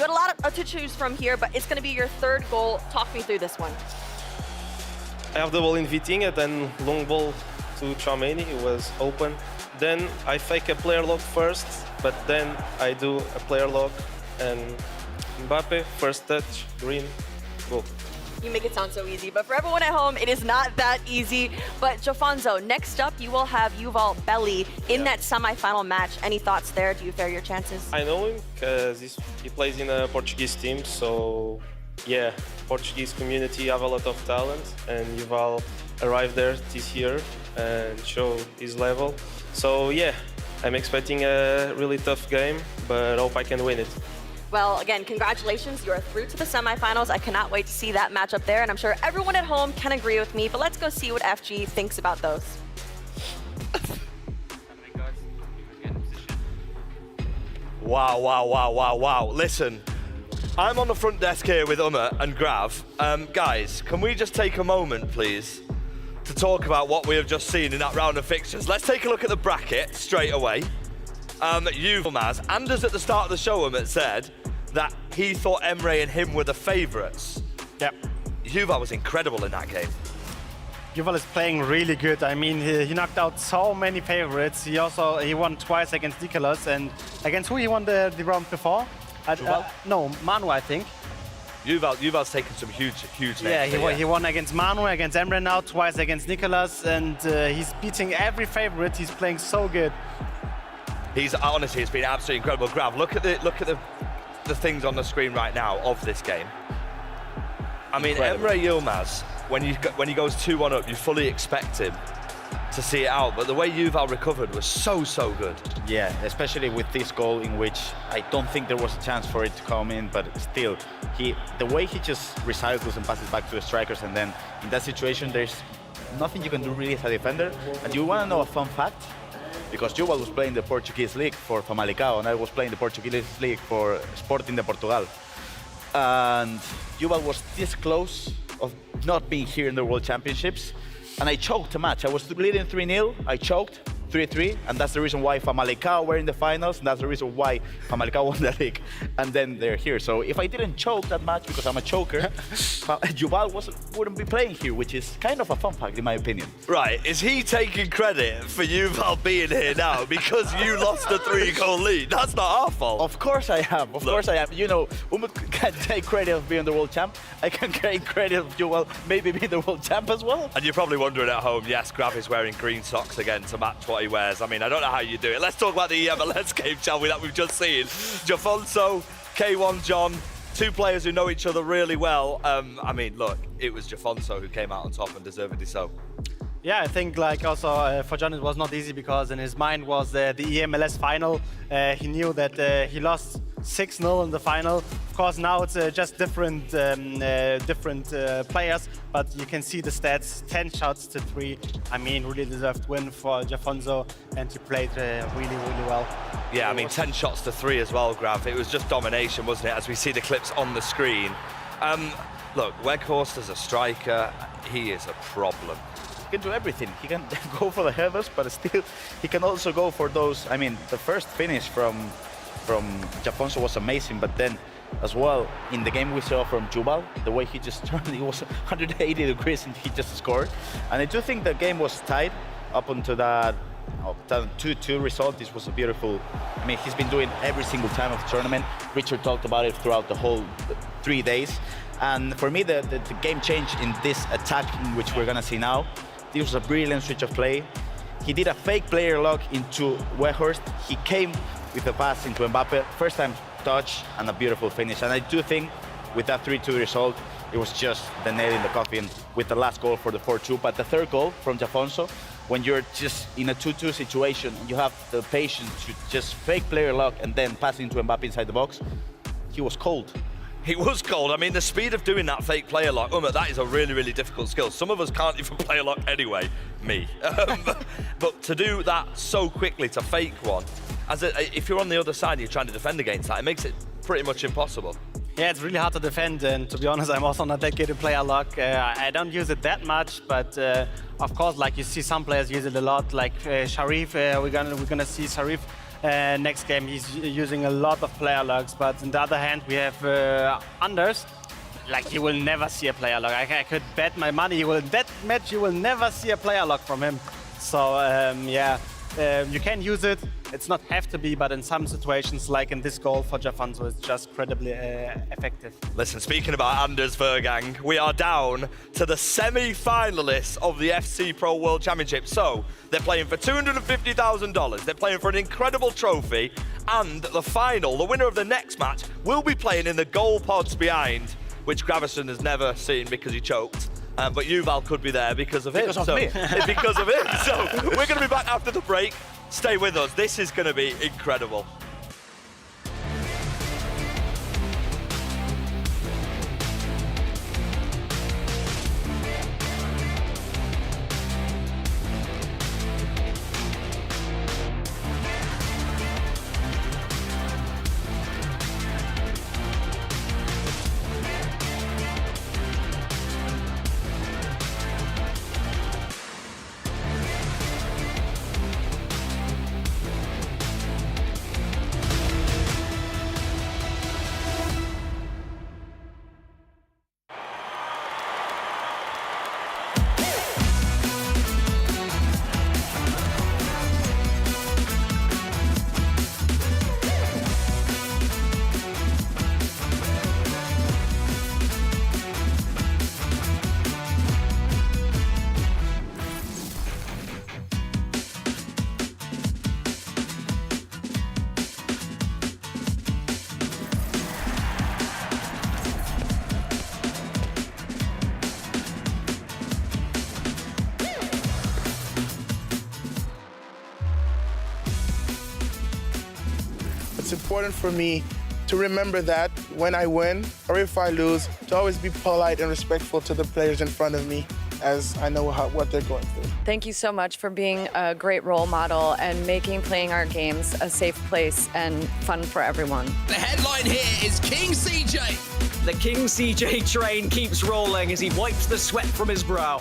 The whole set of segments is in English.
You had a lot to choose from here, but it's going to be your third goal. Talk me through this one. I have the ball in Vitinha, then long ball to Tchouaméni, it was open. Then I fake a player lock first, but then I do a player lock and Mbappe, first touch, green, goal. You make it sound so easy, but for everyone at home, it is not that easy. But Jofonzo, next up, you will have Yuval Belli in that semi-final match. Any thoughts there? Do you fair your chances? I know him because he plays in a Portuguese team, so yeah, Portuguese community have a lot of talent, and Yuval arrived there this year and show his level. So yeah, I'm expecting a really tough game, but hope I can win it. Well, again, congratulations. You're through to the semifinals. I cannot wait to see that matchup there, and I'm sure everyone at home can agree with me, but let's go see what FG thinks about those. Wow, wow, wow, wow, wow. Listen, I'm on the front desk here with Umar and Grav. Guys, can we just take a moment, please, to talk about what we have just seen in that round of fixtures? Let's take a look at the bracket straight away. Maz, Anders at the start of the show, Umar, said that he thought Emre and him were the favourites. Yep. Yuval was incredible in that game. Yuval is playing really good. I mean, he knocked out so many favorites. He won twice against Nicolas, and against who he won the round before? No, Manu, I think. Yuval's taken some huge names. Yeah, he won against Manu, against Emre now, twice against Nicolas, and he's beating every favorite. He's playing so good. He's honestly, it's been absolutely incredible. Grav, look at the things on the screen right now of this game. I mean, incredible. Emre Yilmaz, when he goes 2-1 up, you fully expect him to see it out, but the way Yuval recovered was so good. Yeah, especially with this goal in which I don't think there was a chance for it to come in, but still, the way he just recycles and passes back to the strikers, and then in that situation, there's nothing you can do really as a defender. And you want to know a fun fact? Because Yuval was playing the Portuguese league for Famalicão, and I was playing the Portuguese league for Sporting de Portugal. And Yuval was this close of not being here in the World Championships, and I choked a match. I was leading 3-0, I choked 3-3, and that's the reason why Famalicão were in the finals, and that's the reason why Famalicão won the league, and then they're here. So if I didn't choke that match because I'm a choker, Yuval wouldn't be playing here, which is kind of a fun fact in my opinion. Right, is he taking credit for Yuval being here now because you lost a 3-goal lead? That's not our fault. Of course I am, of course I am. You know, Umut can take credit of being the world champ. I can take credit of Yuval maybe being the world champ as well. And you're probably wondering at home, yes, Grav is wearing green socks again to match what he wears. I mean, I don't know how you do it. Let's talk about the MLS game, shall we, that we've just seen. Jofonzo, K1 John, two players who know each other really well. I mean, look, it was Jofonzo who came out on top, and deservedly so. Yeah, I think like also for John it was not easy because in his mind was the EMLS final. He knew that he lost 6-0 in the final. Of course, now it's just different players, but you can see the stats: 10 shots to 3. I mean, really deserved win for Jofonzo, and he played really well. Yeah, I mean, 10 shots to 3 as well, Grav. It was just domination, wasn't it? As we see the clips on the screen. Look, Weghorst as a striker, he is a problem. He can do everything. He can go for the headers, but still, he can also go for those. I mean, the first finish from Jofonzo was amazing, but then as well, in the game we saw from Yuval, the way he just turned, it was 180 degrees and he just scored. And I do think the game was tied up until that 2-2 result. This was a beautiful, I mean, he's been doing every single time of the tournament. Richard talked about it throughout the whole 3 days. And for me, the game change in this attack, in which we're gonna see now, this was a brilliant switch of play. He did a fake player lock into Weghorst. He came with a pass into Mbappe, first time touch and a beautiful finish. And I do think with that 3-2 result, it was just the nail in the coffin with the last goal for the 4-2. But the third goal from Jofonzo, when you're just in a 2-2 situation, and you have the patience to just fake player lock and then pass into Mbappe inside the box, he was cold. He was cold. I mean, the speed of doing that fake player lock, that is a really difficult skill. Some of us can't even play a lock anyway, me. But to do that so quickly, to fake one, if you're on the other side and you're trying to defend against that, it makes it pretty much impossible. Yeah, it's really hard to defend, and to be honest, I'm also not that good at player lock. I don't use it that much, but of course, like you see some players use it a lot, like Sharif. We're gonna see Sharif Next game, he's using a lot of player logs, but on the other hand, we have Anders. Like, you will never see a player log. I could bet my money, that match, you will never see a player log from him. So, yeah, you can use it. It's not have to be, but in some situations, like in this goal for Jafonso, it's just incredibly effective. Listen, speaking about Anders Vergang, we are down to the semi-finalists of the FC Pro World Championship. So they're playing for $250,000. They're playing for an incredible trophy. And the final, the winner of the next match, will be playing in the goal pods behind, which Gravison has never seen because he choked. But Yuval could be there because of him. Because of me. Because of him. So we're going to be back after the break. Stay with us. This is going to be incredible. It's important for me to remember that when I win or if I lose, to always be polite and respectful to the players in front of me, as I know what they're going through. Thank you so much for being a great role model and making playing our games a safe place and fun for everyone. The headline here is King CJ. The King CJ train keeps rolling as he wipes the sweat from his brow.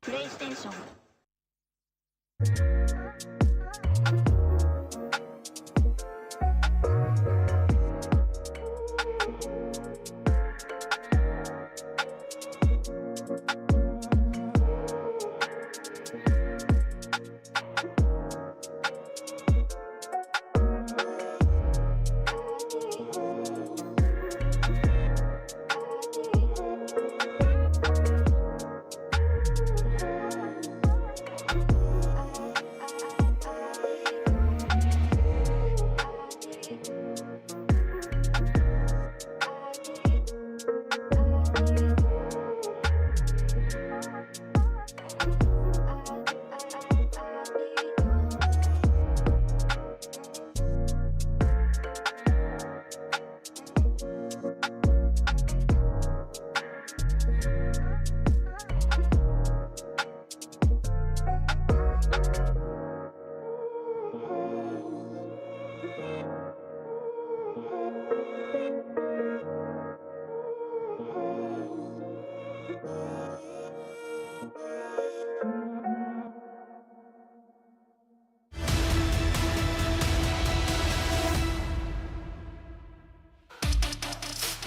PlayStation.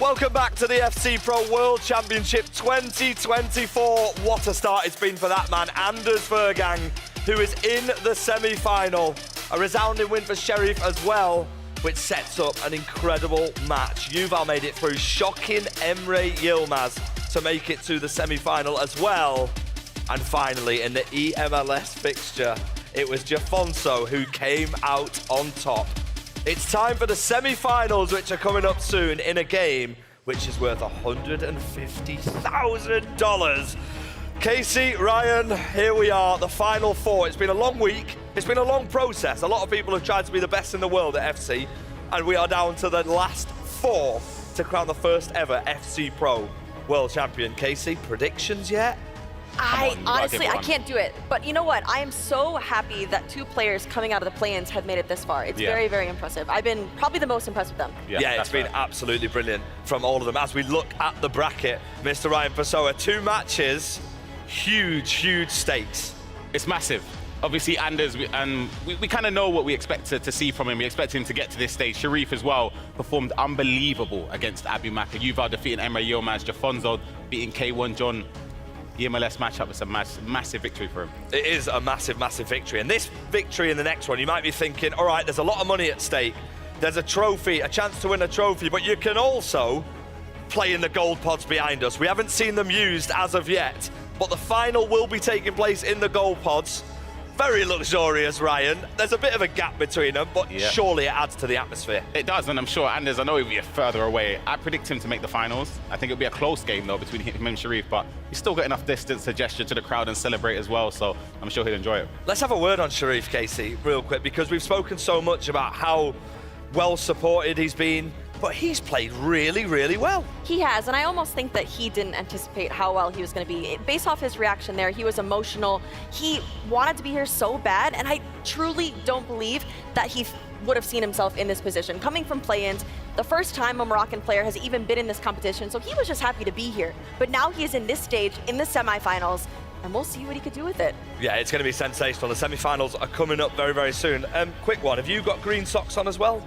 Welcome back to the FC Pro World Championship 2024. What a start it's been for that man, Anders Vergang, who is in the semi-final. A resounding win for Sheriff as well, which sets up an incredible match. Yuval made it through, shocking Emre Yilmaz to make it to the semi-final as well. And finally, in the EMLS fixture, it was Jafonso who came out on top. It's time for the semi-finals, which are coming up soon in a game which is worth $150,000. Casey, Ryan, here we are, the final four. It's been a long week. It's been a long process. A lot of people have tried to be the best in the world at FC, and we are down to the last four to crown the first ever FC Pro World Champion. Casey, predictions yet? I can't do it. But you know what? I am so happy that two players coming out of the play-ins have made it this far. It's very, very impressive. I've been probably the most impressed with them. Yeah, it's been absolutely brilliant from all of them. As we look at the bracket, Mr. Ryan Pessoa, 2 matches, huge stakes. It's massive. Obviously, Anders, we kind of know what we expect to see from him. We expect him to get to this stage. Sharif as well performed unbelievable against Abu Maka. Yuval defeating Emre Yilmaz, Jafonzo beating K1 John. The MLS matchup is a massive victory for him. It is a massive victory. And this victory in the next one, you might be thinking, all right, there's a lot of money at stake. There's a trophy, a chance to win a trophy, but you can also play in the gold pods behind us. We haven't seen them used as of yet, but the final will be taking place in the gold pods. Very luxurious, Ryan. There's a bit of a gap between them, but surely it adds to the atmosphere. It does, and I'm sure Anders, I know he'll be further away. I predict him to make the finals. I think it'll be a close game, though, between him and Sharif, but he's still got enough distance to gesture to the crowd and celebrate as well, so I'm sure he'll enjoy it. Let's have a word on Sharif, Casey, real quick, because we've spoken so much about how well supported he's been, but he's played really well. He has, and I almost think that he didn't anticipate how well he was going to be. Based off his reaction there, he was emotional. He wanted to be here so bad, and I truly don't believe that he would have seen himself in this position. Coming from play-ins, the first time a Moroccan player has even been in this competition, so he was just happy to be here. But now he is in this stage, in the semifinals, and we'll see what he could do with it. Yeah, it's going to be sensational. The semi-finals are coming up very soon. Quick one, have you got green socks on as well?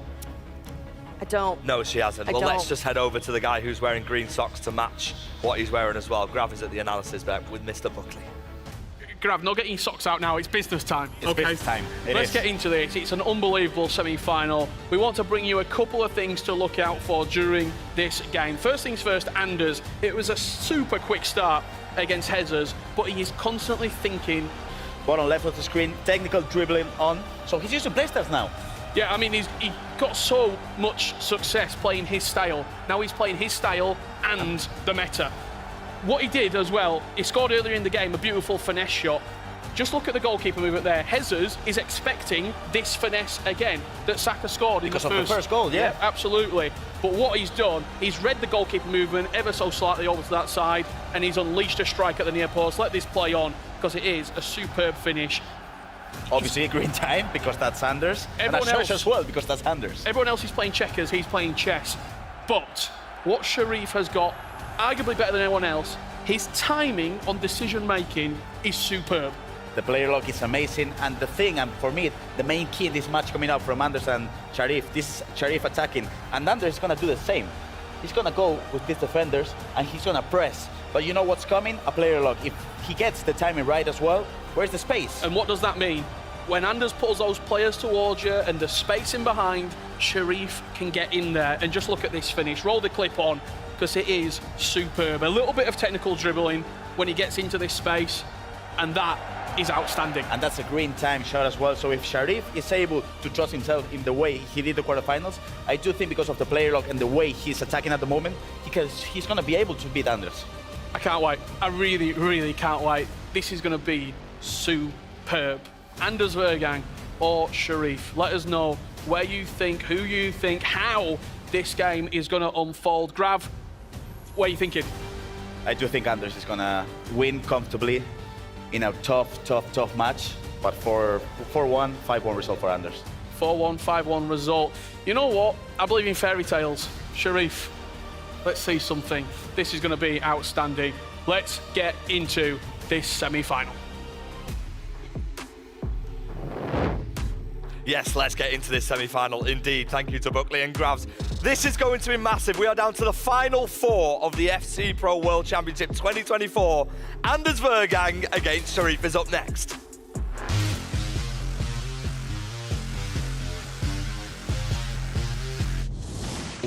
I don't. No, she hasn't. Well, let's just head over to the guy who's wearing green socks to match what he's wearing as well. Grav is at the analysis back with Mr. Buckley. Grav, not getting your socks out now. It's business time. It's business time. Let's get into this. It's an unbelievable semi-final. We want to bring you a couple of things to look out for during this game. First things first, Anders. It was a super quick start against Jesus, but he is constantly thinking. Bottom left of the screen, technical dribbling on. So he's using playstyles now. Yeah, I mean, he got so much success playing his style. Now he's playing his style and the meta. What he did as well, he scored earlier in the game a beautiful finesse shot. Just look at the goalkeeper movement there. Jesus is expecting this finesse again that Saka scored in the first goal, yeah. Absolutely. But what he's done, he's read the goalkeeper movement ever so slightly over to that side, and he's unleashed a strike at the near post. Let this play on, because it is a superb finish. Obviously a green time because that's Anders. Everyone else as well because that's Anders. Everyone else is playing checkers, he's playing chess. But what Sharif has got, arguably better than anyone else, his timing on decision making is superb. The player lock is amazing, and the thing, and for me, the main key in this match coming out from Anders and Sharif, this Sharif attacking, and Anders is gonna do the same. He's gonna go with these defenders and he's gonna press. But you know what's coming? A player lock. If he gets the timing right as well, where's the space? And what does that mean? When Anders pulls those players towards you and the space in behind, Sharif can get in there. And just look at this finish. Roll the clip on, because it is superb. A little bit of technical dribbling when he gets into this space, and that is outstanding. And that's a green time shot as well. So if Sharif is able to trust himself in the way he did the quarterfinals, I do think because of the player lock and the way he's attacking at the moment, because he's going to be able to beat Anders. I can't wait. I really can't wait. This is going to be superb. Anders Vergang or Sharif, let us know where you think, who you think, how this game is going to unfold. Grav, what are you thinking? I do think Anders is going to win comfortably in a tough match, but 4-1, 5-1 result for Anders. 4-1, 5-1 result. You know what? I believe in fairy tales. Sharif, let's see something. This is going to be outstanding. Let's get into this semi-final. Yes, let's get into this semi-final indeed. Thank you to Buckley and Gravs. This is going to be massive. We are down to the final four of the FC Pro World Championship 2024. Anders Vergang against Sharif is up next.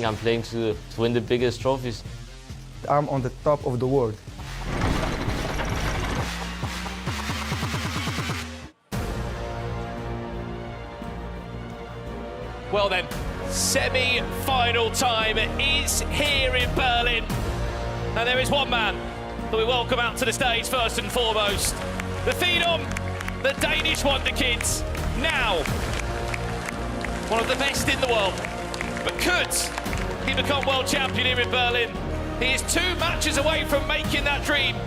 I'm playing to win the biggest trophies. I'm on the top of the world. Well then, Semi-final time is here in Berlin. And there is one man that we welcome out to the stage first and foremost. The Phenom, the Danish Wonder Kids, now one of the best in the world. But could he become world champion here in Berlin? He is 2 matches away from making that dream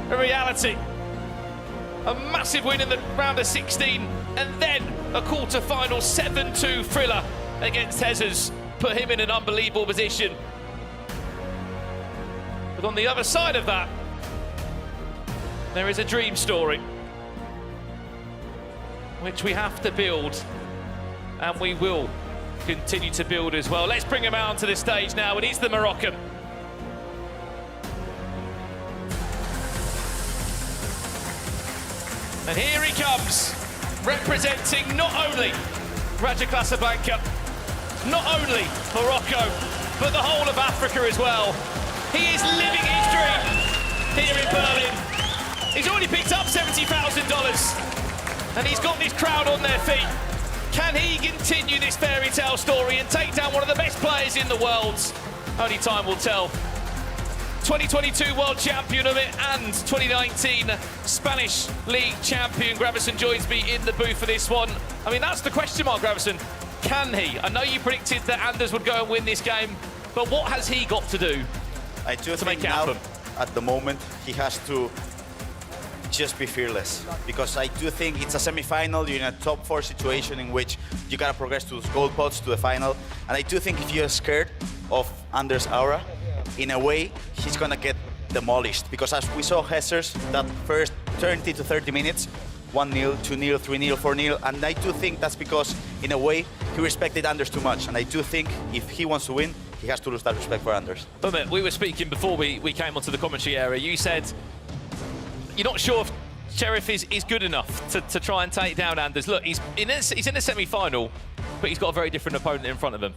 a reality. A massive win in the round of 16, and then a quarter-final 7-2 thriller against Jesus put him in an unbelievable position. But on the other side of that, there is a dream story which we have to build, and we will continue to build as well. Let's bring him out onto the stage now, and he's the Moroccan. And here he comes, representing not only Raja Casablanca, not only Morocco, but the whole of Africa as well. He is living his dream here in Berlin. He's already picked up $70,000, and he's got this crowd on their feet. Can he continue this fairy tale story and take down one of the best players in the world? Only time will tell. 2022 world champion of it and 2019 Spanish League champion. Gravison joins me in the booth for this one. I mean, that's the question mark, Gravison. Can he? I know you predicted that Anders would go and win this game, but what has he got to do to make it happen? At the moment, he has to just be fearless, because I do think it's a semi-final. You're in a top 4 situation in which you gotta progress to those gold pots, to the final. And I do think if you're scared of Anders' aura, in a way, he's gonna get demolished, because as we saw Jesus, that first 20 to 30 minutes, 1-0, 2-0, 3-0, 4-0, and I do think that's because, in a way, he respected Anders too much, and I do think if he wants to win, he has to lose that respect for Anders. Umit, we were speaking before we came onto the commentary area. You said you're not sure if Sheriff is good enough to try and take down Anders. Look, he's in a semi-final, but he's got a very different opponent in front of him.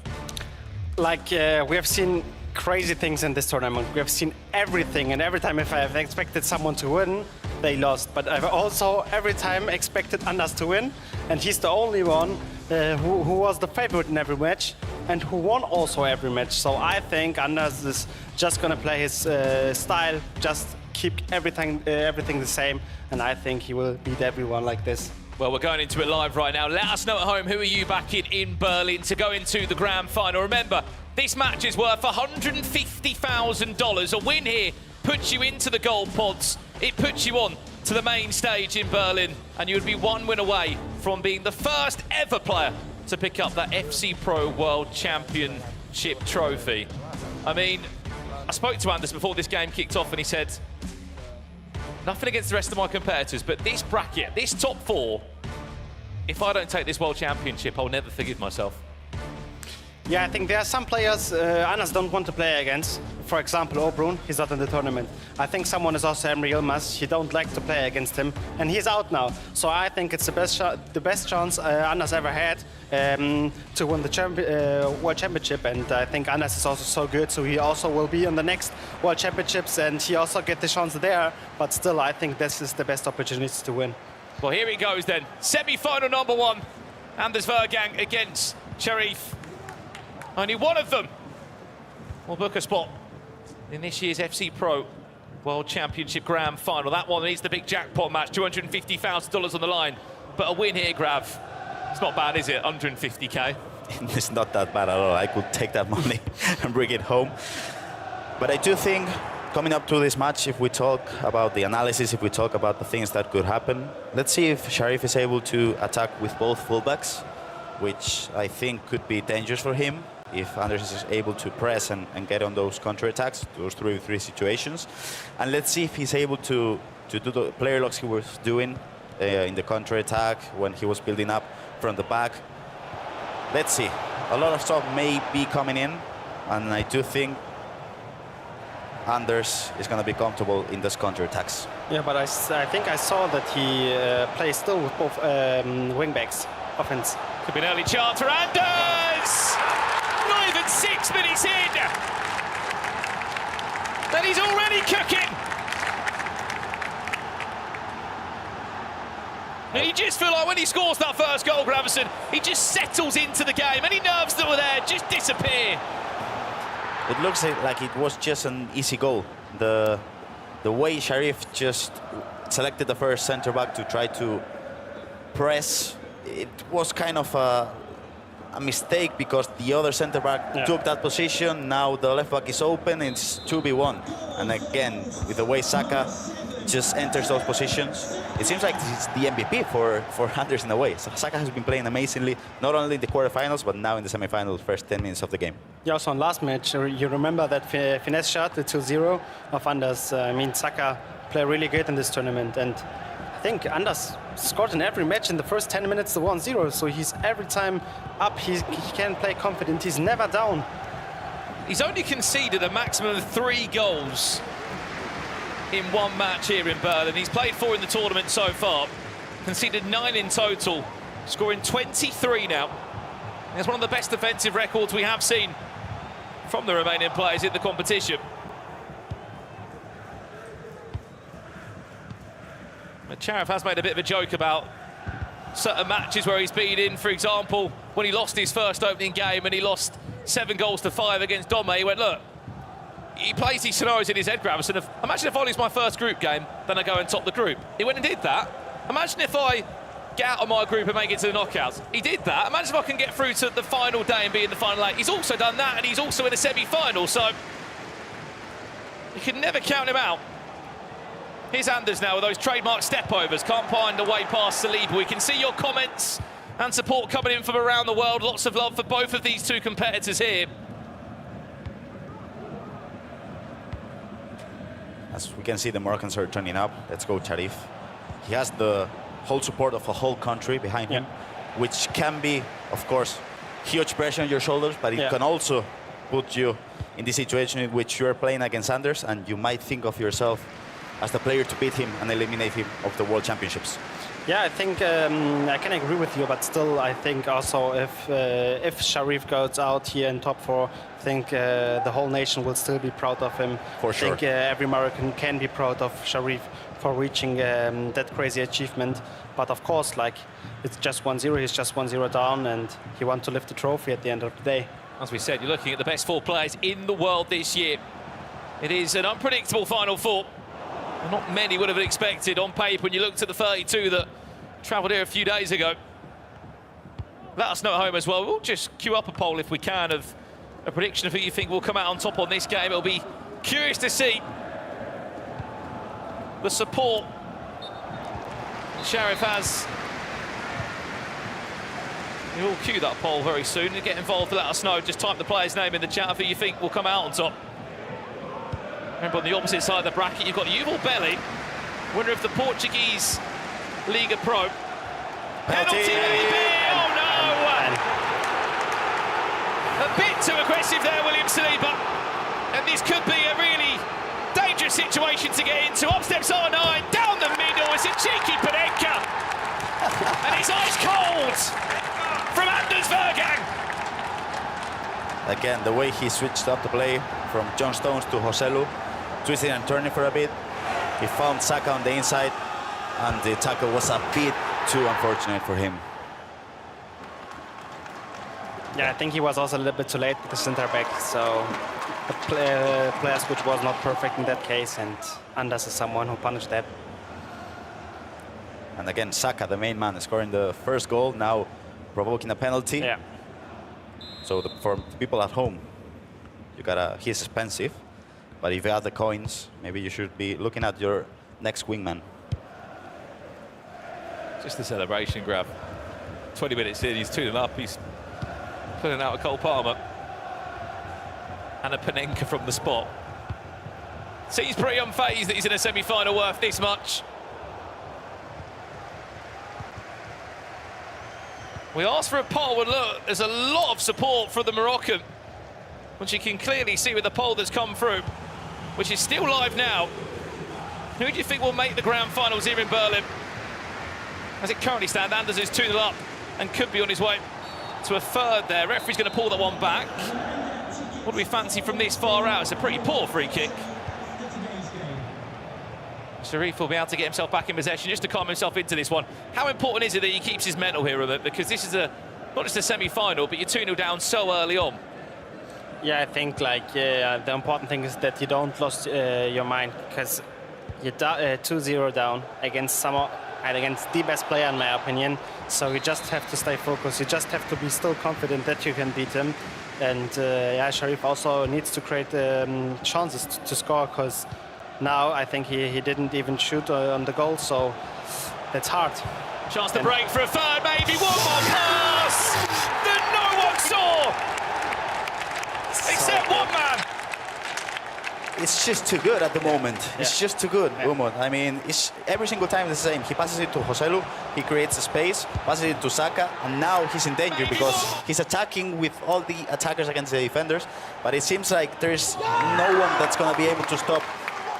Like, we have seen crazy things in this tournament. We have seen everything, and every time if I have expected someone to win, they lost. But I've also every time expected Anders to win, and he's the only one who was the favorite in every match and who won also every match. So I think Anders is just gonna play his style, just keep everything the same, and I think he will beat everyone like this. Well, we're going into it live right now. Let us know at home, who are you backing in Berlin to go into the grand final? Remember, this match is worth $150,000. A win here puts you into the gold pods. It puts you on to the main stage in Berlin, and you would be 1 win away from being the first ever player to pick up that FC Pro World Championship trophy. I mean, I spoke to Anders before this game kicked off, and he said, nothing against the rest of my competitors, but this bracket, this top 4, if I don't take this World Championship, I'll never forgive myself. Yeah, I think there are some players Anders don't want to play against. For example, Obrun, he's not in the tournament. I think someone is also Emre Yilmaz. He don't like to play against him, and he's out now. So I think it's the best chance Anders ever had to win the World Championship. And I think Anders is also so good, so he also will be in the next World Championships, and he also get the chance there. But still, I think this is the best opportunity to win. Well, here he goes then. Semi-final number 1. Anders Vergang against Sharif. Only one of them will book a spot in this year's FC Pro World Championship Grand Final. That one is the big jackpot match, $250,000 on the line. But a win here, Grav, it's not bad, is it? 150K. It's not that bad at all. I could take that money and bring it home. But I do think, coming up to this match, if we talk about the analysis, if we talk about the things that could happen, let's see if Sharif is able to attack with both fullbacks, which I think could be dangerous for him if Anders is able to press and get on those counter-attacks, those 3v3 situations. And let's see if he's able to do the player locks he was doing in the counter-attack when he was building up from the back. Let's see. A lot of stuff may be coming in, and I do think Anders is going to be comfortable in those counter-attacks. Yeah, but I think I saw that he plays still with both wing-backs, offense. Could be an early chance for Anders! Not even 6 minutes in! Then he's already cooking! And you just feel like when he scores that first goal, Gravison, he just settles into the game. Any nerves that were there just disappear. It looks like it was just an easy goal. The way Sharif just selected the first centre-back to try to press, it was kind of a mistake because the other centre-back took that position. Now the left-back is open, it's 2v1. And again, with the way Saka just enters those positions, it seems like this is the MVP for Anders in a way. So Saka has been playing amazingly, not only in the quarterfinals, but now in the semifinals, first 10 minutes of the game. Yeah, also on last match, you remember that finesse shot, the 2-0 of Anders. I mean, Saka played really good in this tournament, and I think Anders scored in every match in the first 10 minutes, the 1-0. So he's every time up, he can play confident. He's never down. He's only conceded a maximum of 3 goals in one match here in Berlin. He's played 4 in the tournament so far, conceded 9 in total, scoring 23 now. It's one of the best defensive records we have seen from the Romanian players in the competition. Charev has made a bit of a joke about certain matches where he's been in. For example, when he lost his first opening game and he lost 7-5 against Dome, he went, look, he plays these scenarios in his head, Gravison. Imagine if I lose my first group game, then I go and top the group. He went and did that. Imagine if I get out of my group and make it to the knockouts. He did that. Imagine if I can get through to the final day and be in the final 8. He's also done that, and he's also in a semi-final, so you can never count him out. Here's Anders now with those trademark step-overs. Can't find a way past Saliba. We can see your comments and support coming in from around the world. Lots of love for both of these two competitors here. As we can see, the Moroccans are turning up. Let's go, Sharif. He has the whole support of a whole country behind him, which can be, of course, huge pressure on your shoulders, but it can also put you in the situation in which you're playing against Anders, and you might think of yourself as the player to beat him and eliminate him of the World Championships. Yeah, I think I can agree with you, but still, I think also if Sharif goes out here in top 4, I think the whole nation will still be proud of him. For sure. I think every Moroccan can be proud of Sharif for reaching that crazy achievement. But of course, like, it's just 1-0, he's just 1-0 down, and he wants to lift the trophy at the end of the day. As we said, you're looking at the best 4 players in the world this year. It is an unpredictable Final 4. Not many would have expected on paper when you looked at the 32 that travelled here a few days ago. Let us know at home as well. We'll just queue up a poll if we can of a prediction of who you think will come out on top on this game. It'll be curious to see the support Sharif has. We'll queue that poll very soon and get involved to let us know. Just type the player's name in the chat of who you think will come out on top. Remember, on the opposite side of the bracket, you've got Yuval Belli, winner of the Portuguese Liga Pro. Penalty maybe! Oh no! A bit too aggressive there, William Saliba. And this could be a really dangerous situation to get into. Up steps R9, down the middle. It's a cheeky Panenka. And it's ice cold from Anders Vergang. Again, the way he switched up the play from John Stones to Joselu, twisting and turning for a bit. He found Saka on the inside, and the tackle was a bit too unfortunate for him. Yeah, I think he was also a little bit too late with the center back, so the player switch was not perfect in that case, and Anders is someone who punished that. And again, Saka, the main man, scoring the first goal, now provoking a penalty. Yeah. So for the people at home, he's expensive, but if you have the coins, maybe you should be looking at your next wingman. Just the celebration grab. 20 minutes in, he's 2-0 up. He's pulling out a Cole Palmer and a Panenka from the spot. Seems pretty unfazed that he's in a semi-final worth this much. We asked for a poll, and look, there's a lot of support for the Moroccan, which you can clearly see with the poll that's come through, which is still live now. Who do you think will make the grand finals here in Berlin? As it currently stands, Anders is 2-0 up and could be on his way to a third there. Referee's going to pull that one back. What do we fancy from this far out? It's a pretty poor free kick. Sharif will be able to get himself back in possession just to calm himself into this one. How important is it that he keeps his mental here, Robert? Because this is not just a semi-final, but you're 2-0 down so early on. Yeah, I think like the important thing is that you don't lose your mind, because you're 2-0 down against the best player in my opinion. So you just have to stay focused. You just have to be still confident that you can beat him. And yeah, Sharif also needs to create chances to score, because now I think he didn't even shoot on the goal, so that's hard. Chance to break for a third, maybe one more pass that no one saw. Except one man. It's just too good at the moment. It's just too good, Umut. I mean, it's every single time the same. He passes it to Joselu, he creates a space, passes it to Saka, and now he's in danger because he's attacking with all the attackers against the defenders. But it seems like there's no one that's going to be able to stop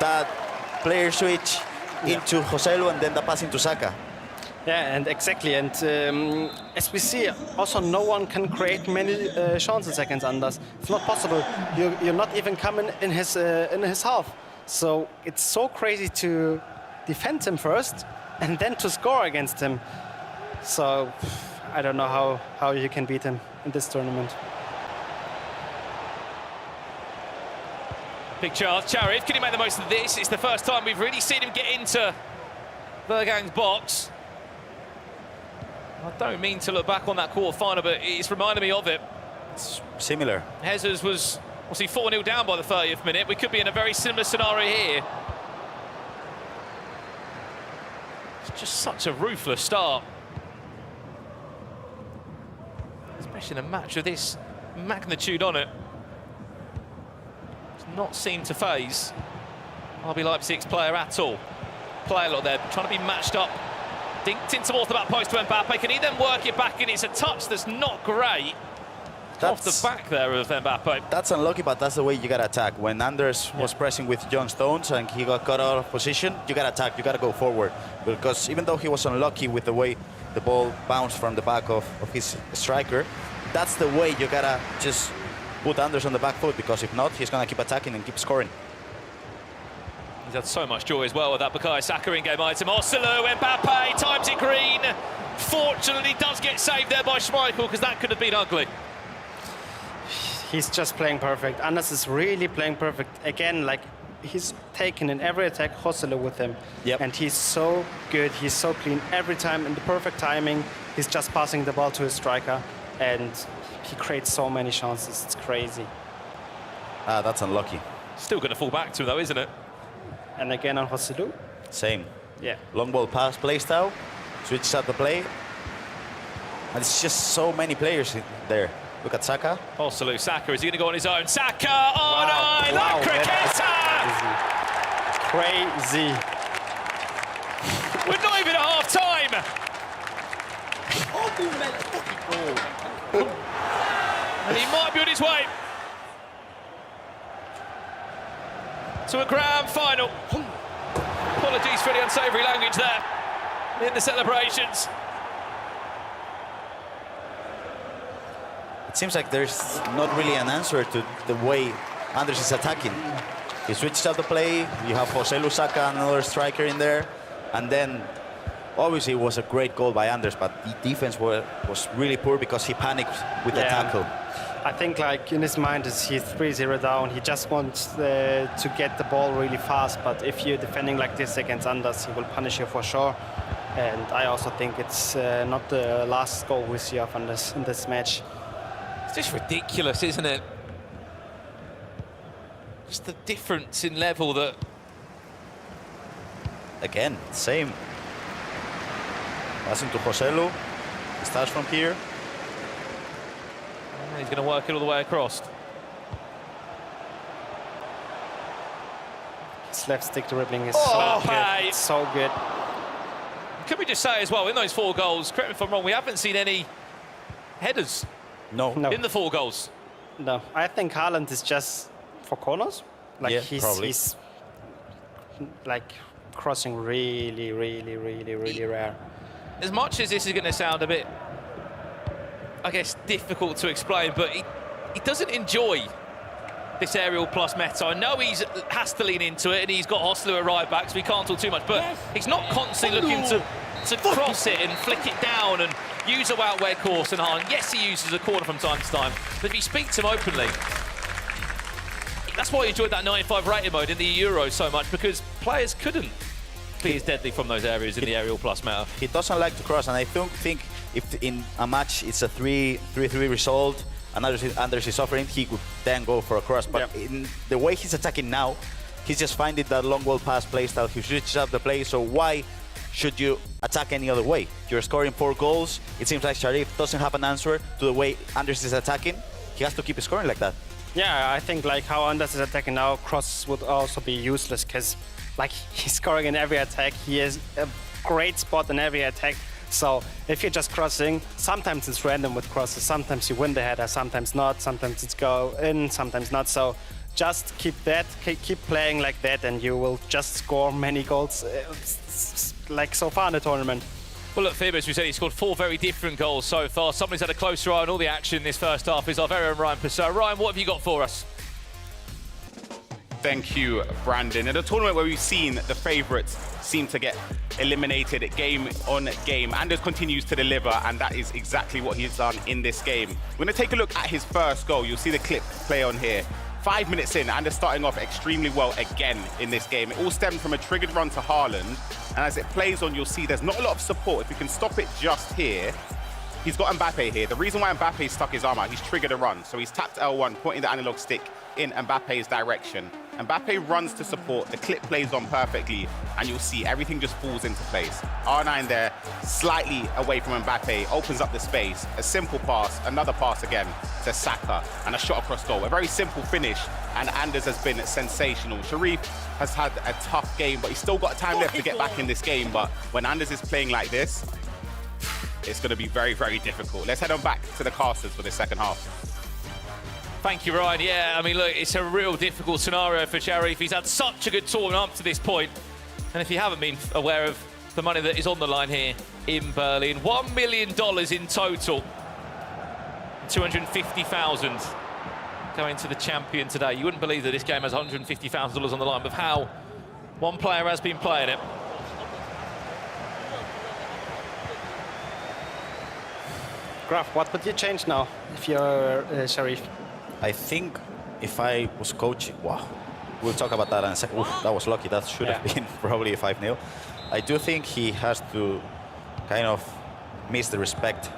that player switch into Joselu and then the pass into Saka. Yeah, and exactly, and as we see, also no one can create many chances against Anders. It's not possible. You're not even coming in his half. So it's so crazy to defend him first and then to score against him. So I don't know how you can beat him in this tournament. Big chance, Sharif, can he make the most of this? It's the first time we've really seen him get into Vergang's box. I don't mean to look back on that quarter-final, but it's reminded me of it. It's similar. Jesus was 4-0 down by the 30th minute. We could be in a very similar scenario here. It's just such a ruthless start. Especially in a match of this magnitude on it. It's not seemed to phase RB Leipzig's player at all. Play a lot there, trying to be matched up. Dinked in towards the back post to Mbappe. Can he then work it back in? It's a touch that's not great. Off the back there of Mbappe. That's unlucky, but that's the way you got to attack. When Anders was pressing with John Stones and he got out of position, you got to attack, you got to go forward. Because even though he was unlucky with the way the ball bounced from the back of his striker, that's the way you got to just put Anders on the back foot, because if not, he's going to keep attacking and keep scoring. He's had so much joy as well with that Bukayo Saka in-game item. Osulu, Mbappe, times it green. Fortunately, does get saved there by Schmeichel, because that could have been ugly. He's just playing perfect. Anders is really playing perfect. Again, like, he's taken in every attack Joselu with him. And he's so good, he's so clean. Every time in the perfect timing, he's just passing the ball to his striker. And he creates so many chances, it's crazy. That's unlucky. Still going to fall back to him though, isn't it? And again on Joselu. Same. Yeah. Long ball pass play style, switches up the play. And it's just so many players there. Look at Saka. Joselu, Saka, is he going to go on his own? Saka on la cricketer! Crazy. We're not even at half-time. And he might be on his way to a grand final. Apologies for the unsavoury language there in the celebrations. It seems like there's not really an answer to the way Anders is attacking. He switched up the play, you have Joselu, Saka, another striker in there, and then obviously it was a great goal by Anders, but the defense was really poor because he panicked with the tackle. I think like in his mind is he's 3-0 down. He just wants to get the ball really fast. But if you're defending like this against Anders, he will punish you for sure. And I also think it's not the last goal we see of Anders in this match. It's just ridiculous, isn't it? Just the difference in level that... Again, same. Passing to Joselu. He starts from here. He's going to work it all the way across. His left stick dribbling is so good. It's so good. Can we just say as well, in those 4 goals, correct me if I'm wrong, we haven't seen any headers in the 4 goals. No, I think Haaland is just for corners. Like he's like crossing really rare. As much as this is going to sound a bit, I guess, difficult to explain, but he doesn't enjoy this aerial plus meta. I know he has to lean into it, and he's got Hostler arrive back, so we can't talk too much, but he's not constantly looking to cross it and flick it down and use a out-where course and Haaland. Yes, he uses a corner from time to time, but if he speaks to him openly, that's why I enjoyed that 95 rated mode in the Euro so much, because players couldn't be as deadly from those areas in the aerial plus meta. He doesn't like to cross, and I think if in a match it's a 3-3 result, and Anders is suffering, he could then go for a cross. But in the way he's attacking now, he's just finding that long ball pass play style. He switches up the play, so why should you attack any other way? You're scoring 4 goals. It seems like Sharif doesn't have an answer to the way Anders is attacking. He has to keep scoring like that. Yeah, I think like how Anders is attacking now, cross would also be useless because like he's scoring in every attack. He has a great spot in every attack. So if you're just crossing, sometimes it's random with crosses. Sometimes you win the header, sometimes not. Sometimes it's go in, sometimes not. So just keep playing like that, and you will just score many goals like so far in the tournament. Well, look, Fib, as we said, he scored 4 very different goals so far. Somebody's had a closer eye on all the action in this first half is our very own Ryan Purcell. Ryan, what have you got for us? Thank you, Brandon. In a tournament where we've seen the favourites seem to get eliminated game on game, Anders continues to deliver, and that is exactly what he's done in this game. We're going to take a look at his first goal. You'll see the clip play on here. 5 minutes in, Anders starting off extremely well again in this game. It all stemmed from a triggered run to Haaland, and as it plays on, you'll see there's not a lot of support. If we can stop it just here, he's got Mbappe here. The reason why Mbappe stuck his arm out, he's triggered a run. So he's tapped L1, pointing the analog stick in Mbappe's direction. Mbappe runs to support, the clip plays on perfectly, and you'll see everything just falls into place. R9 there, slightly away from Mbappe, opens up the space, a simple pass, another pass again to Saka, and a shot across goal. A very simple finish, and Anders has been sensational. Sharif has had a tough game, but he's still got time left to get back in this game, but when Anders is playing like this, it's going to be very, very difficult. Let's head on back to the casters for this second half. Thank you, Ryan. Yeah, I mean, look, it's a real difficult scenario for Sharif. He's had such a good tournament up to this point. And if you haven't been aware of the money that is on the line here in Berlin, $1 million in total, 250,000 going to the champion today. You wouldn't believe that this game has $150,000 on the line, with how one player has been playing it. Graf, what would you change now if you're Sharif? I think if I was coaching, wow, we'll talk about that in a second. Oof, that was lucky. That should have been probably a 5-0. I do think he has to kind of miss the respect.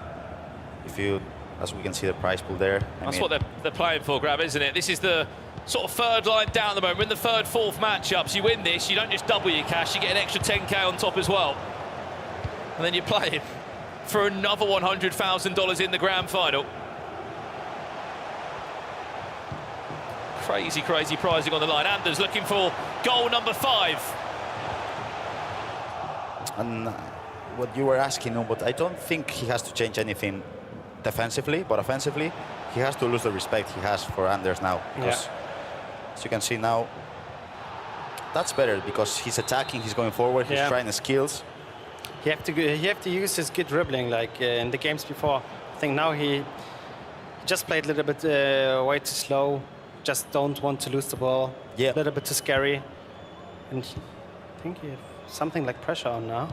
If you, as we can see the prize pool there. That's what they're playing for, Grab, isn't it? This is the sort of third line down at the moment. We're in the third, fourth matchups. You win this, you don't just double your cash, you get an extra 10K on top as well. And then you're playing for another $100,000 in the grand final. Crazy, crazy prizing on the line. Anders looking for goal number 5. And what you were asking, but I don't think he has to change anything defensively, but offensively, he has to lose the respect he has for Anders now. Because, as you can see now, that's better because he's attacking, he's going forward, he's trying the skills. He have to use his good dribbling like in the games before. I think now he just played a little bit way too slow. Just don't want to lose the ball. A little bit too scary. And I think he has something like pressure on now.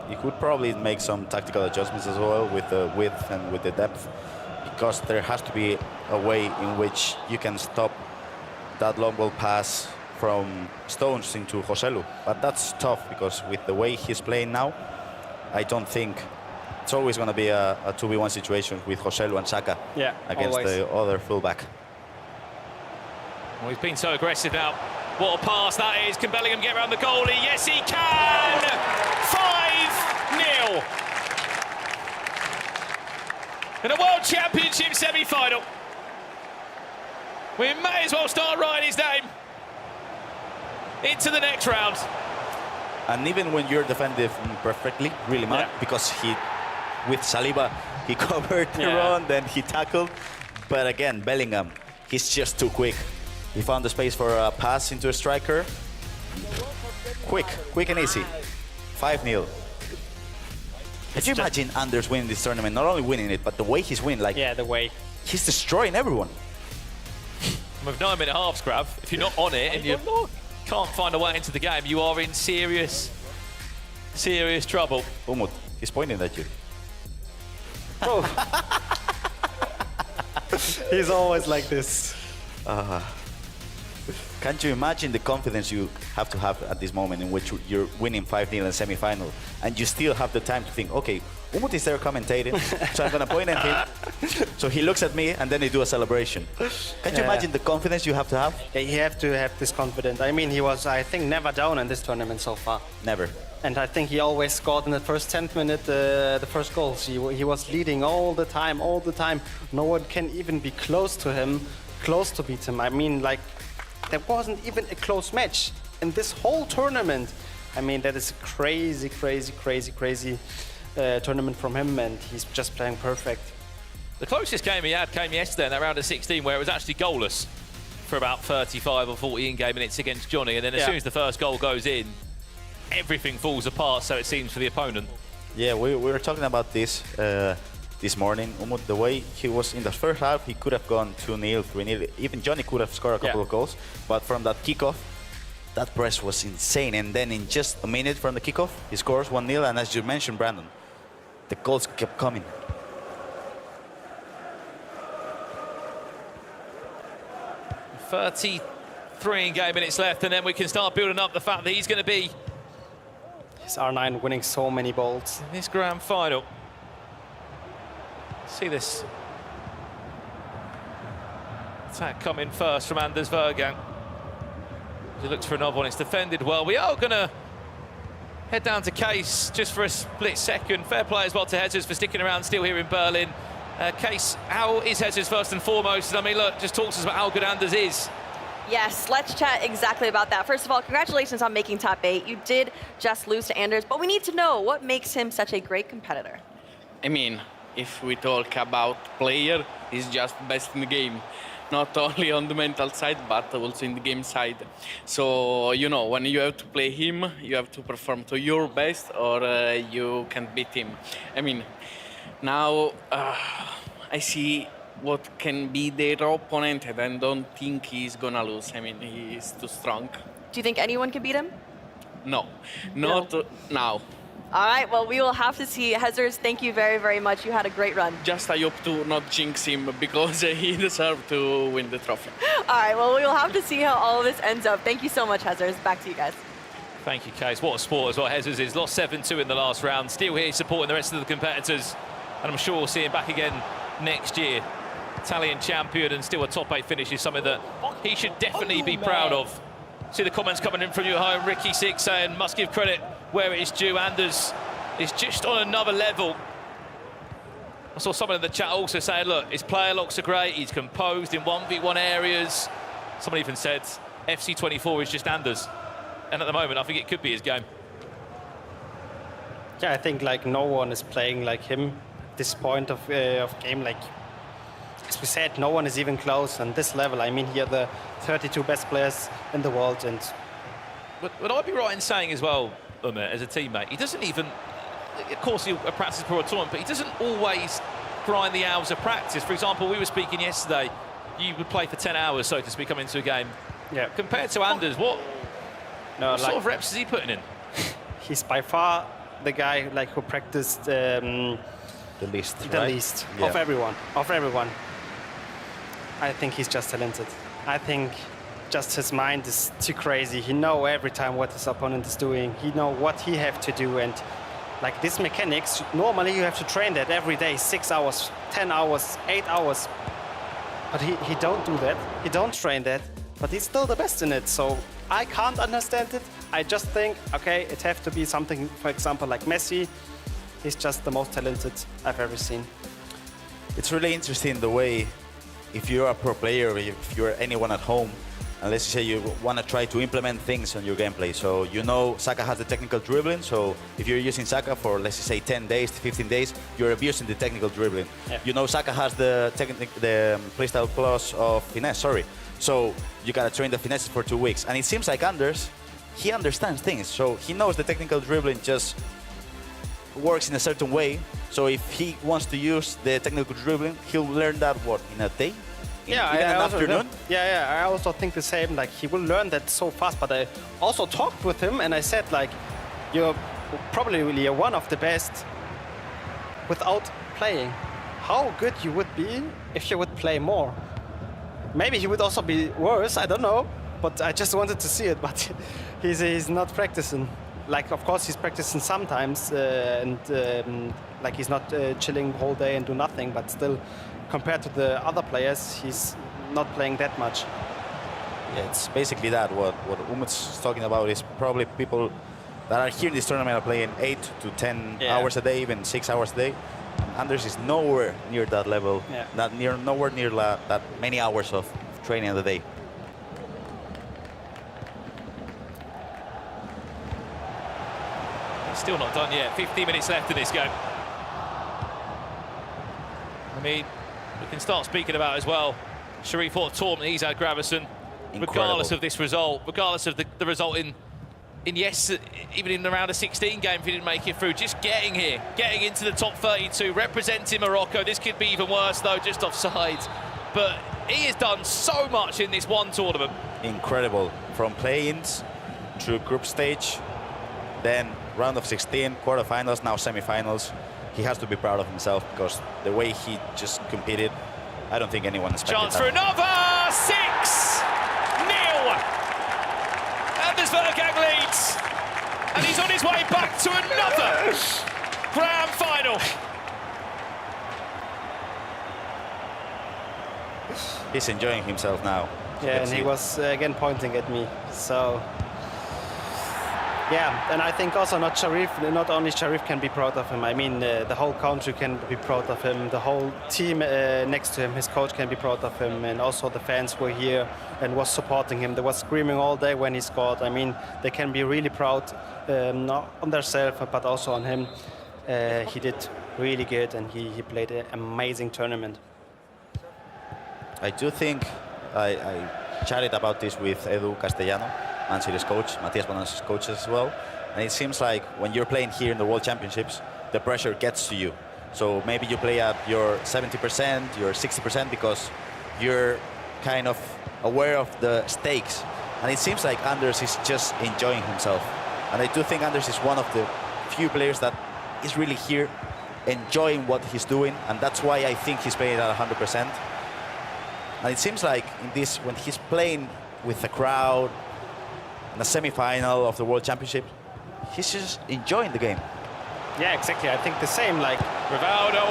He could probably make some tactical adjustments as well with the width and with the depth, because there has to be a way in which you can stop that long ball pass from Stones into Joselu. But that's tough because with the way he's playing now, I don't think it's always going to be a 2v1 situation with Joselu and Saka against the other fullback. Well, he's been so aggressive now. What a pass that is. Can Bellingham get around the goalie? Yes, he can! 5-0. In a World Championship semi-final. We may as well start writing his name into the next round. And even when you're defending perfectly, really mad, because with Saliba, he covered the run, then he tackled. But again, Bellingham, he's just too quick. He found the space for a pass into a striker. Quick and easy. 5-0. Could you imagine Anders winning this tournament? Not only winning it, but the way he's winning. Like, the way. he's destroying everyone. With 9 minute halves, Grav, if you're not on it and you can't find a way into the game, you are in serious trouble. Umut, he's pointing at you. Oh. He's always like this. Can't you imagine the confidence you have to have at this moment in which you're winning 5-0 in the semi-final and you still have the time to think, okay, Umut is there commentating, so I'm going to point at him. So he looks at me and then they do a celebration. Can't you imagine the confidence you have to have? Yeah, you have to have this confidence. I mean, he was, I think, never down in this tournament so far. Never. And I think he always scored in the first 10th minute the first goals. He was leading all the time. No one can even be close to him, close to beat him. I mean, like, there wasn't even a close match in this whole tournament. I mean, that is a crazy tournament from him, and he's just playing perfect. The closest game he had came yesterday in that round of 16, where it was actually goalless for about 35 or 40 in-game minutes against Johnny, and then as soon as the first goal goes in, everything falls apart, so it seems, for the opponent. Yeah, we were talking about this this morning. Umut, the way he was in the first half, he could have gone 2-0, 3-0. Even Johnny could have scored a couple of goals, but from that kickoff, that press was insane. And then in just a minute from the kickoff, he scores 1-0, and as you mentioned, Brandon, the goals kept coming. .33 in-game minutes left, and then we can start building up the fact that he's going to be His R9 winning so many balls in this grand final. See this attack coming first from Anders Vergan. He looks for another one. It's defended well. We are going to head down to Case just for a split second. Fair play as well to Jesus for sticking around still here in Berlin. Case, how is Jesus first and foremost? I mean, look, just talk to us about how good Anders is. Yes, let's chat exactly about that. First of all, congratulations on making top 8. You did just lose to Anders, but we need to know what makes him such a great competitor. I mean, if we talk about player, he's just best in the game. Not only on the mental side, but also in the game side. So, you know, when you have to play him, you have to perform to your best or you can't beat him. I mean, now I see what can be their opponent, and I don't think he's gonna lose. I mean, he's too strong. Do you think anyone can beat him? No, not now. All right, well, we will have to see. Hezers, thank you very, very much. You had a great run. Just I hope to not jinx him because he deserves to win the trophy. All right, well, we will have to see how all of this ends up. Thank you so much, Hezers. Back to you guys. Thank you, Case. What a sport as well. Hezers is lost 7-2 in the last round. Still here supporting the rest of the competitors. And I'm sure we'll see him back again next year. Italian champion and still a top 8 finish is something that he should definitely be proud of. See the comments coming in from you at home. Ricky Six saying, must give credit where it is due. Anders is just on another level. I saw someone in the chat also saying, look, his player locks are great. He's composed in 1v1 areas. Someone even said FC24 is just Anders. And at the moment, I think it could be his game. Yeah, I think like no one is playing like him at this point of game. Like, as we said, no one is even close on this level. I mean, here are the 32 best players in the world. And Would I be right in saying as well, as a teammate, he doesn't even, of course he practices for a tournament, but he doesn't always grind the hours of practice. For example, we were speaking yesterday, you would play for 10 hours, so to speak, coming into a game. Yeah. Compared to Anders, what sort of reps is he putting in? He's by far the guy like who practiced the least of everyone. I think he's just talented. I think just his mind is too crazy. He knows every time what his opponent is doing. He knows what he have to do, and like this mechanics, normally you have to train that every day, 6 hours, 10 hours, 8 hours. But he don't do that. He don't train that, but he's still the best in it. So I can't understand it. I just think, okay, it have to be something, for example, like Messi. He's just the most talented I've ever seen. It's really interesting the way, if you're a pro player, if you're anyone at home, and let's say you want to try to implement things on your gameplay. So you know Saka has the technical dribbling, so if you're using Saka for, let's say, 10 days, 15 days, you're abusing the technical dribbling. Yeah. You know Saka has the playstyle plus of finesse, so you got to train the finesse for 2 weeks. And it seems like Anders, he understands things, so he knows the technical dribbling just works in a certain way. So if he wants to use the technical dribbling, he'll learn that what, in a day? Yeah, in an afternoon? I also think the same. Like, he will learn that so fast. But I also talked with him and I said, like, you're probably really one of the best without playing. How good you would be if you would play more. Maybe he would also be worse, I don't know. But I just wanted to see it, but he's not practicing. Like, of course, he's practicing sometimes, like he's not chilling the whole day and do nothing, but still, compared to the other players, he's not playing that much. Yeah, it's basically that. What Umut's talking about is probably people that are here in this tournament are playing 8 to 10 hours a day, even 6 hours a day. Anders is nowhere near that level, nowhere near that many hours of training in the day. Still not done yet. 15 minutes left in this game. I mean, we can start speaking about as well. Sharif, what tournament he's had, Gravison, regardless of this result, regardless of the result in yes, even in the round of 16 game if he didn't make it through, just getting here, getting into the top 32, representing Morocco. This could be even worse though, just offside. But he has done so much in this one tournament. Incredible. From play-ins to group stage, then round of 16, quarterfinals, now semifinals. He has to be proud of himself because the way he just competed, I don't think anyone expected Chance that. for another 6-0. Anders Vergang leads, and he's on his way back to another grand final. He's enjoying himself now. Yeah, and he was again pointing at me. So yeah, and I think also not only Sharif can be proud of him. I mean, the whole country can be proud of him. The whole team next to him, his coach can be proud of him, and also the fans were here and was supporting him. They were screaming all day when he scored. I mean, they can be really proud, not on themselves, but also on him. He did really good, and he played an amazing tournament. I do think I chatted about this with Edu Castellano, Mansi's coach, Matias Bonan's coach as well. And it seems like when you're playing here in the World Championships, the pressure gets to you. So maybe you play at your 70%, your 60% because you're kind of aware of the stakes. And it seems like Anders is just enjoying himself. And I do think Anders is one of the few players that is really here enjoying what he's doing. And that's why I think he's playing at 100%. And it seems like in this, when he's playing with the crowd, in the semi-final of the World Championship, he's just enjoying the game. Yeah, exactly. I think the same. Like Rivaldo.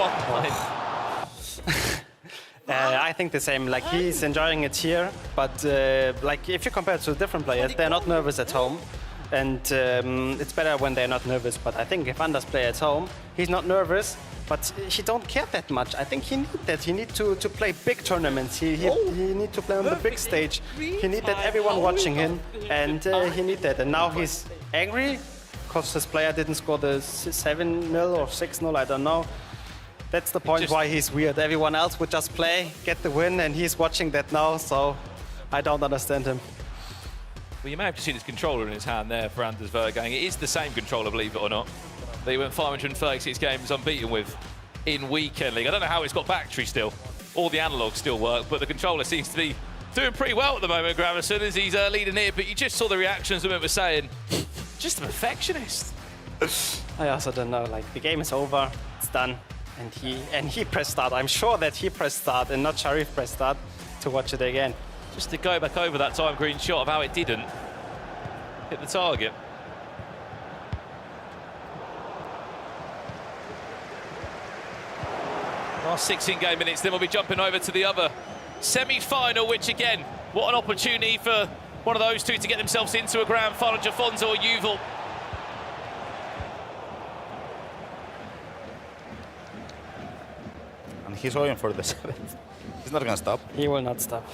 I think the same. Like, he's enjoying it here, but like if you compare it to different players, they're not nervous at home, and it's better when they're not nervous. But I think if Anders play at home, he's not nervous, but he don't care that much. I think he need that. He need to play big tournaments. He need to play on the big stage. He need that everyone watching him, and he need that. And now he's angry because his player didn't score the 7-0 or 6-0. I don't know. That's the point why he's weird. Everyone else would just play, get the win, and he's watching that now. So I don't understand him. Well, you may have just seen his controller in his hand there for Anders Vergang. It is the same controller, believe it or not, that he went 536 games unbeaten with in Weekend League. I don't know how it's got battery still. All the analogs still work, but the controller seems to be doing pretty well at the moment, Gravison, as he's leading it. But you just saw the reactions of him were saying, just a perfectionist. I also don't know. Like, the game is over, it's done, and he pressed start. I'm sure that he pressed start and not Sharif pressed start to watch it again. Just to go back over that time green shot of how it didn't hit the target. Last 16 game minutes, then we'll be jumping over to the other semi-final, which again, what an opportunity for one of those two to get themselves into a grand final, Jafonso or Yuval. And he's going for the 7th. He's not gonna stop. He will not stop.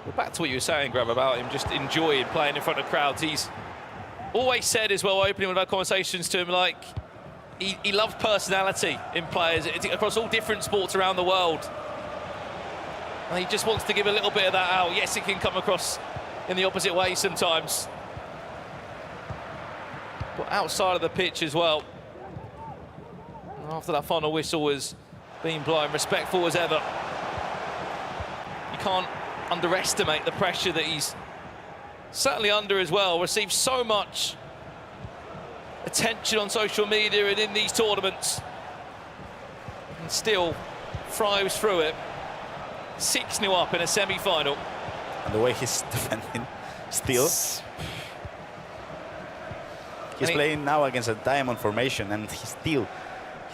Well, back to what you were saying, Grav, about him just enjoying playing in front of crowds. He's always said as well, opening with our conversations to him, like, he loves personality in players across all different sports around the world. And he just wants to give a little bit of that out. Yes, it can come across in the opposite way sometimes. but outside of the pitch as well. After that final whistle was being blown, respectful as ever. You can't underestimate the pressure that he's certainly under as well. Receives so much attention on social media and in these tournaments, and still thrives through it. 6-0 up in a semi-final. And the way he's defending still. He's playing now against a diamond formation, and he's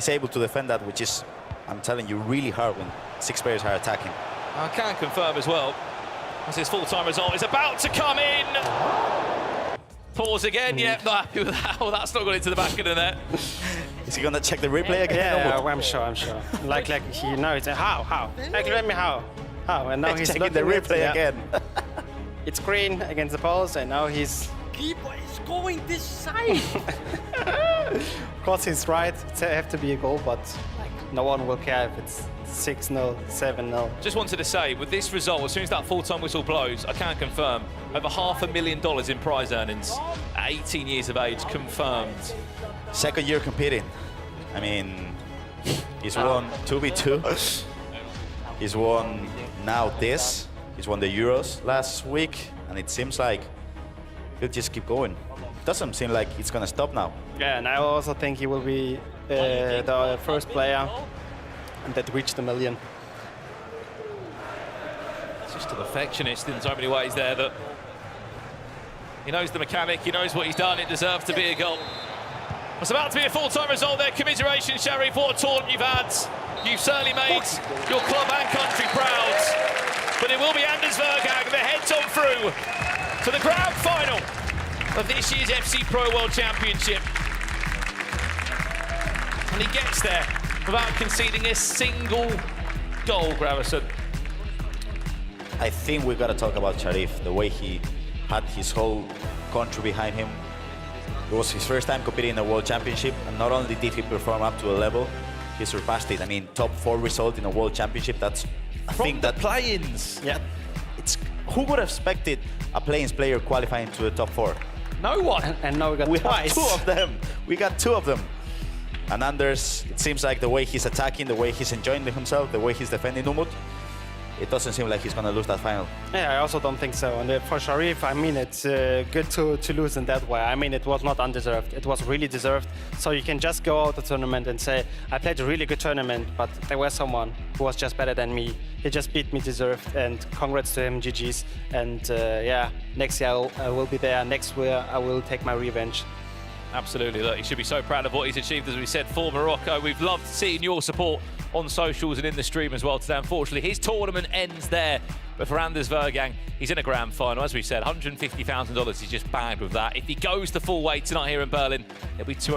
able to defend that, which is, I'm telling you, really hard when 6 players are attacking. I can confirm as well, as his full-time result is about to come in. Pause again, yeah, not happy with that. Oh, that's not gone into the back of the net. Is he gonna check the replay again? Yeah, I'm sure. like he knows how? Like, let me how? And now he's checking the replay again. It's green against the balls, and now he's... Keeper is going this side. Of course, he's right. It have to be a goal, but no one will care if it's 6-0, 7-0. Just wanted to say, with this result, as soon as that full-time whistle blows, I can confirm over $500,000 in prize earnings at 18 years of age, confirmed. Second year competing. I mean, he's won 2v2. He's won now this. He's won the Euros last week, and it seems like he'll just keep going. It doesn't seem like it's gonna stop now. Yeah, and I also think he will be the first player that reached 1 million. It's just a perfectionist in so many ways there, that he knows the mechanic, he knows what he's done, it deserves to be a goal. It's about to be a full-time result there. Commiserations, Sharif, what a tournament you've had. You've certainly made your club and country proud. But it will be Anders Vergang that heads on through to the grand final of this year's FC Pro World Championship. And he gets there without conceding a single goal, Gravison. I think we've got to talk about Sharif, the way he had his whole country behind him. It was his first time competing in the World Championship, and not only did he perform up to a level, he surpassed it. I mean, top 4 result in a World Championship, that's a thing that... play-ins. Yeah. Who would have expected a play-ins player qualifying to the top 4? No one. And now we got twice. Have 2 of them. We got 2 of them. And Anders, it seems like the way he's attacking, the way he's enjoying himself, the way he's defending Umut, it doesn't seem like he's going to lose that final. Yeah, I also don't think so. And for Sharif, I mean, it's good to lose in that way. I mean, it was not undeserved. It was really deserved. So you can just go out the tournament and say, I played a really good tournament, but there was someone who was just better than me. He just beat me deserved, and congrats to him, GG's. And yeah, next year I will be there. Next year I will take my revenge. Absolutely, look, he should be so proud of what he's achieved, as we said, for Morocco. We've loved seeing your support on socials and in the stream as well today. Unfortunately, his tournament ends there. But for Anders Vergang, he's in a grand final. As we said, $150,000, he's just bagged with that. If he goes the full way tonight here in Berlin, it'll be 200.